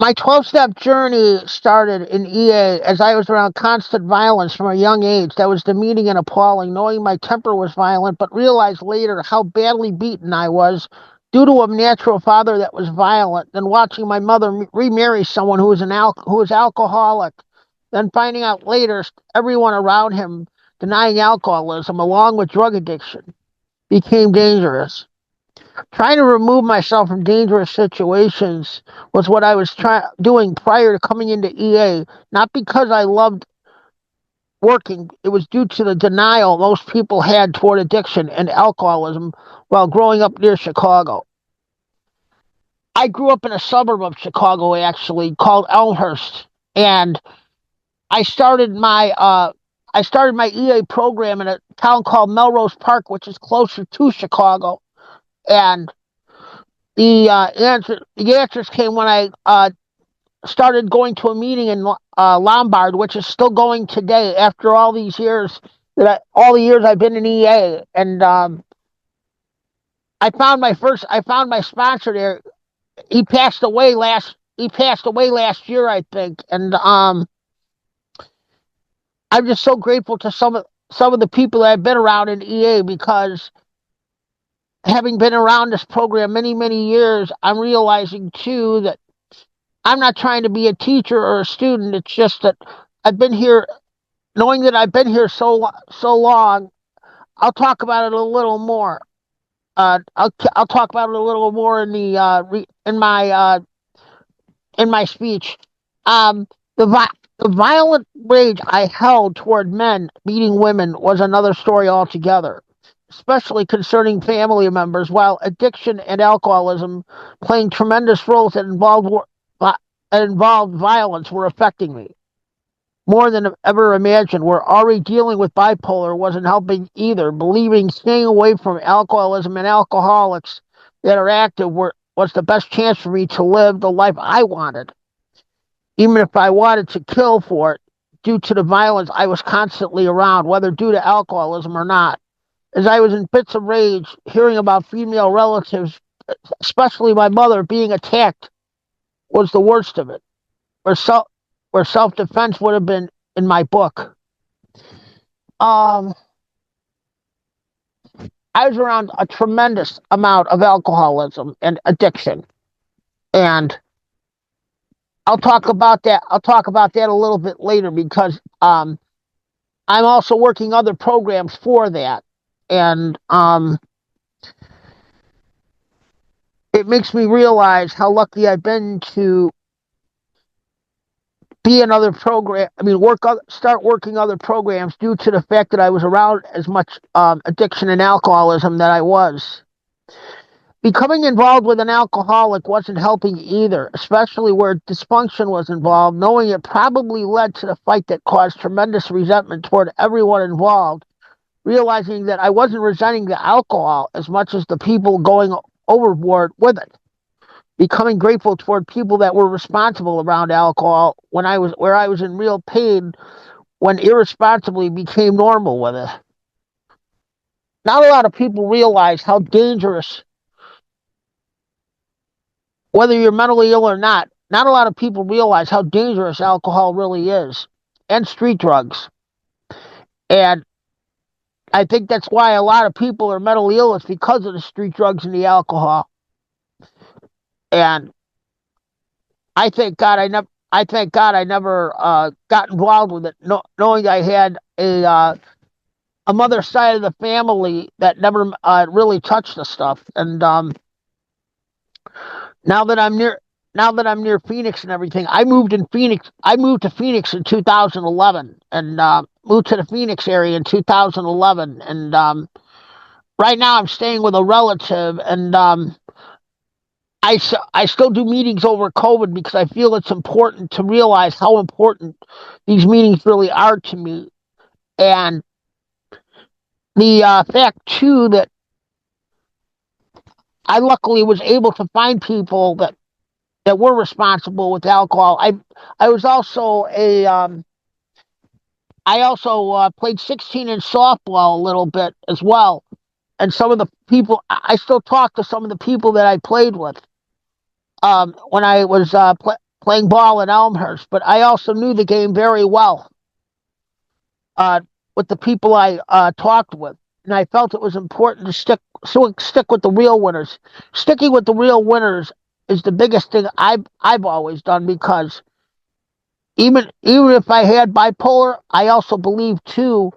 My 12-step journey started in EA as I was around constant violence from a young age. That was demeaning and appalling, knowing my temper was violent, but realized later how badly beaten I was due to a natural father that was violent, then watching my mother remarry someone who was alcoholic, then finding out later everyone around him denying alcoholism along with drug addiction became dangerous. Trying to remove myself from dangerous situations was what I was doing prior to coming into EA, not because I loved working. It was due to the denial most people had toward addiction and alcoholism while growing up near Chicago. I grew up in a suburb of Chicago, actually, called Elmhurst, and I started my EA program in a town called Melrose Park, which is closer to Chicago. And the answers came when I started going to a meeting in Lombard, which is still going today after all these years all the years I've been in EA. And I found my sponsor there. He passed away last year, I think. And I'm just so grateful to some of the people that I've been around in EA, because having been around this program many, many years, I'm realizing too that I'm not trying to be a teacher or a student. It's just that I've been here, knowing that I've been here so long. I'll talk about it a little more. I'll talk about it a little more in the in my speech. Um, the violent rage I held toward men beating women was another story altogether, especially concerning family members. While addiction and alcoholism, playing tremendous roles that involved violence, were affecting me more than I've ever imagined. Where already dealing with bipolar wasn't helping either. Believing staying away from alcoholism and alcoholics that are active was the best chance for me to live the life I wanted, even if I wanted to kill for it, due to the violence I was constantly around, whether due to alcoholism or not. As I was in fits of rage, hearing about female relatives, especially my mother, being attacked was the worst of it. Where self where self defense would have been in my book. Um, I was around a tremendous amount of alcoholism and addiction, and I'll talk about that a little bit later, because I'm also working other programs for that, and it makes me realize how lucky I've been to be another program. I mean, start working other programs due to the fact that I was around as much addiction and alcoholism that I was. Becoming involved with an alcoholic wasn't helping either, especially where dysfunction was involved, knowing it probably led to the fight that caused tremendous resentment toward everyone involved, realizing that I wasn't resenting the alcohol as much as the people going overboard with it. Becoming grateful toward people that were responsible around alcohol where I was in real pain when irresponsibly became normal with it. Not a lot of people realize how dangerous, whether you're mentally ill or not a lot of people realize how dangerous alcohol really is, and street drugs. And I think that's why a lot of people are mentally ill. It's because of the street drugs and the alcohol. And I thank God I never got involved with it, knowing I had a mother side of the family that never really touched the stuff. And now that I'm near now that I'm near Phoenix and everything, I moved to Phoenix in 2011, and moved to the Phoenix area in 2011. And right now I'm staying with a relative, and I still do meetings over COVID because I feel it's important to realize how important these meetings really are to me. And the fact, too, that I luckily was able to find people that were responsible with alcohol. I was also a I also played 16 in softball a little bit as well. And some of the people, I still talk to some of the people that I played with when I was playing ball in Elmhurst, but I also knew the game very well uh, with the people I talked with. And I felt it was important to stick with the real winners. Sticking with the real winners is the biggest thing I've always done, because even if I had bipolar, I also believe too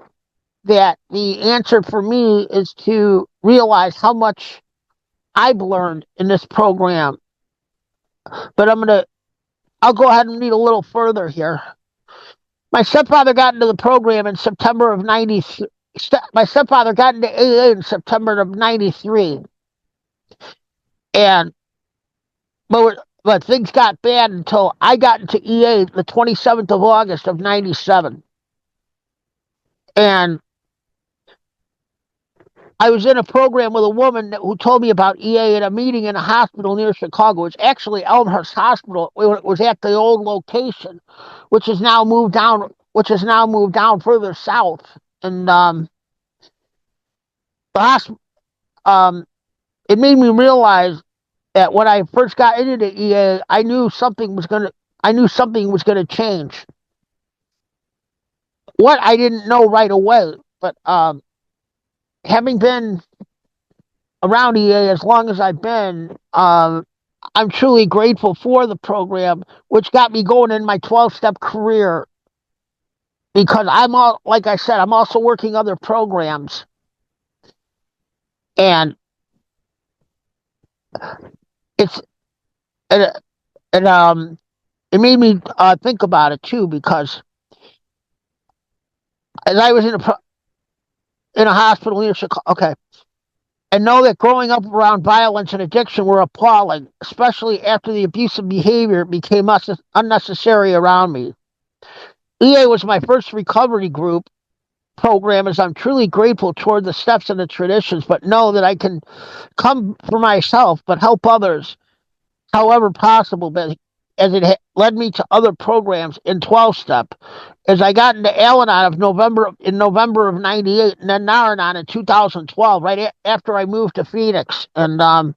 that the answer for me is to realize how much I've learned in this program. But I'll go ahead and read a little further here. My stepfather got into the program in September of '93. My stepfather got into AA in September of '93, and but things got bad until I got into EA the 27th of August of '97, and I was in a program with a woman who told me about EA at a meeting in a hospital near Chicago. It's actually Elmhurst Hospital. It was at the old location, which has now moved down. Which has now moved down further south, and the hospital. It made me realize that when I first got into the EA, I knew something was gonna change. What, I didn't know right away, but having been around EA as long as I've been, I'm truly grateful for the program, which got me going in my 12-step career. Because like I said, I'm also working other programs, and it's and, and it made me think about it too, because as I was in a hospital near Chicago, okay, and know that growing up around violence and addiction were appalling, especially after the abusive behavior became unnecessary around me. EA was my first recovery group program, as I'm truly grateful toward the steps and the traditions, but know that I can come for myself, but help others however possible. But as it led me to other programs in 12-step, as I got into Al-Anon in November of '98, and then Nar-Anon in 2012, right after I moved to Phoenix, and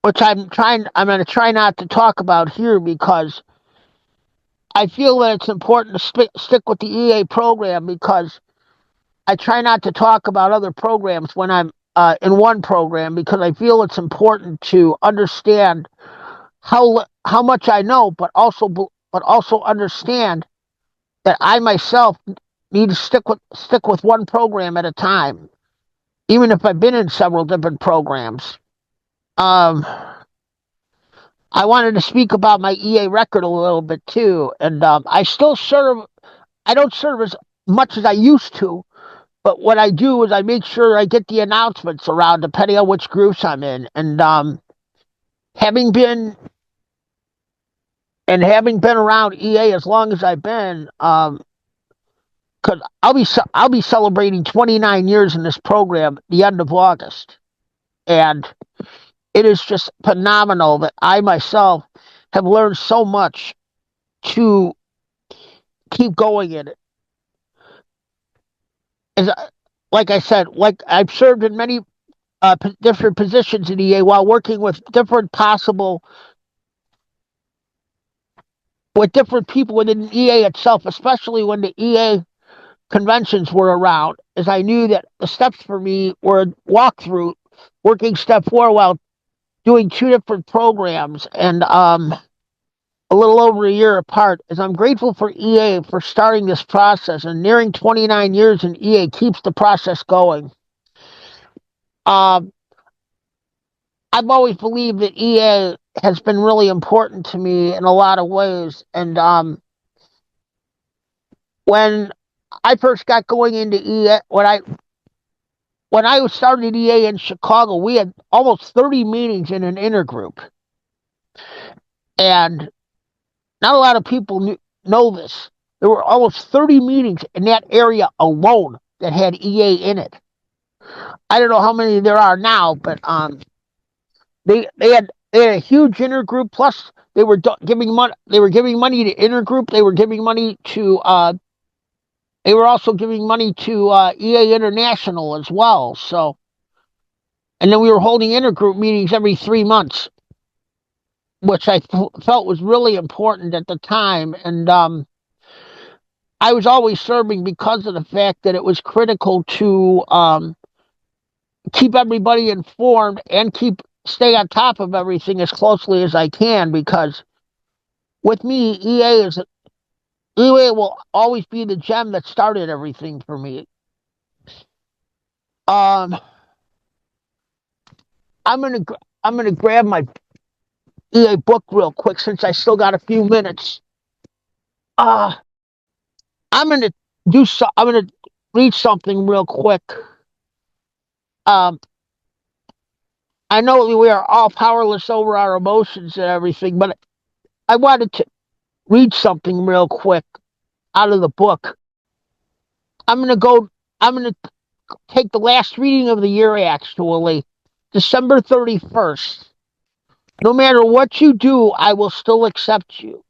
which I'm going to try not to talk about here, because I feel that it's important to stick with the EA program, because I try not to talk about other programs when I'm in one program, because I feel it's important to understand how much I know, but also understand that I myself need to stick with one program at a time, even if I've been in several different programs. Um, I wanted to speak about my EA record a little bit too, and I still serve. I don't serve as much as I used to, but what I do is I make sure I get the announcements around, depending on which groups I'm in, and having been having been around EA as long as I've been, because I'll be celebrating 29 years in this program the end of August, and it is just phenomenal that I myself have learned so much to keep going in it. As like I said, like I've served in many different positions in EA while working with different people within EA itself, especially when the EA conventions were around, as I knew that the steps for me were walk through working step 4 while doing 2 different programs, and a little over a year apart, as I'm grateful for EA for starting this process, and nearing 29 years in EA keeps the process going. Um, I've always believed that EA has been really important to me in a lot of ways, and when I first got going into EA, when I started EA in Chicago, we had almost 30 meetings in an intergroup, and not a lot of people know this. There were almost 30 meetings in that area alone that had EA in it. I don't know how many there are now, but they had a huge intergroup. Plus, they were giving money. They were giving money to intergroup. They were giving money to. They were also giving money to EA International as well. So, and then we were holding intergroup meetings every 3 months. which I felt was really important at the time. And I was always serving because of the fact that it was critical to keep everybody informed and stay on top of everything as closely as I can. Because with me, EA will always be the gem that started everything for me. Um, I'm gonna grab my EA book real quick since I still got a few minutes. Uh, I'm gonna I'm gonna read something real quick. Um, I know we are all powerless over our emotions and everything, but I wanted to read something real quick out of the book. I'm gonna go. I'm gonna take the last reading of the year, actually, December 31st. No matter what you do, I will still accept you.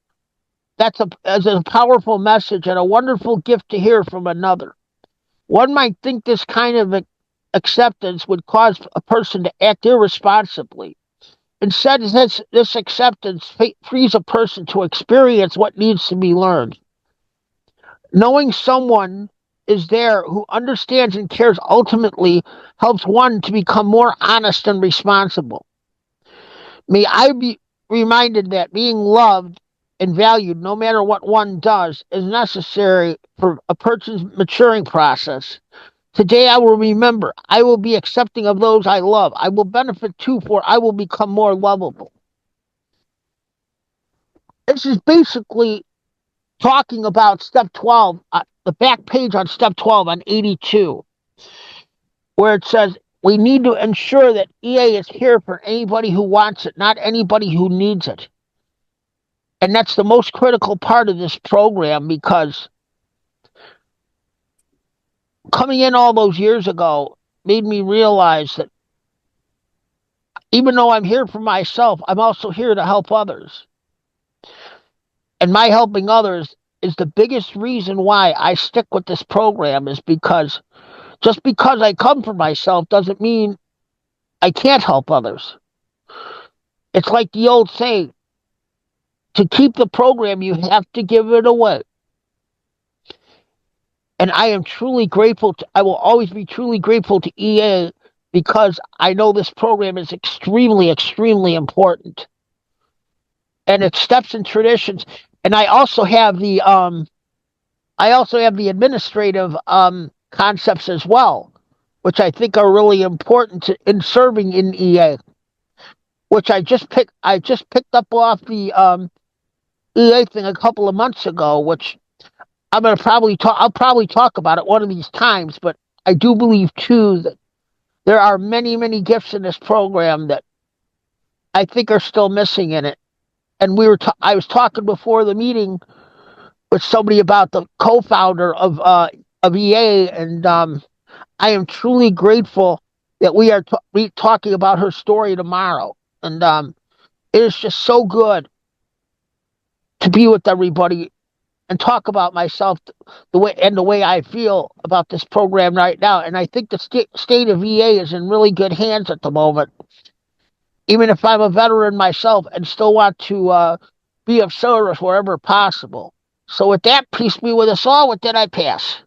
As a powerful message and a wonderful gift to hear from another. One might think this kind of acceptance would cause a person to act irresponsibly. Instead, this acceptance frees a person to experience what needs to be learned. Knowing someone is there who understands and cares ultimately helps one to become more honest and responsible. May I be reminded that being loved and valued, no matter what one does, is necessary for a person's maturing process. Today I will remember, I will be accepting of those I love. I will benefit too, for I will become more lovable. This is basically talking about step 12, the back page on step 12 on 82, where it says, we need to ensure that EA is here for anybody who wants it, not anybody who needs it. And that's the most critical part of this program, because coming in all those years ago made me realize that even though I'm here for myself, I'm also here to help others. And my helping others is the biggest reason why I stick with this program, is because just because I come for myself doesn't mean I can't help others. It's like the old saying, to keep the program, you have to give it away. And I am truly grateful. I will always be truly grateful to EA, because I know this program is extremely, extremely important. And its steps and traditions. And I also have the administrative concepts as well, which I think are really important in serving in EA. Which I just picked up off the EA thing a couple of months ago, which I'll probably talk about it one of these times. But I do believe too that there are many, many gifts in this program that I think are still missing in it. And I was talking before the meeting with somebody about the co-founder of EA, and I am truly grateful that we are talking about her story tomorrow. And it is just so good to be with everybody and talk about myself, the way I feel about this program right now. And I think the state of EA is in really good hands at the moment. Even if I'm a veteran myself and still want to be of service wherever possible. So with that, peace be with us all. With that, I pass.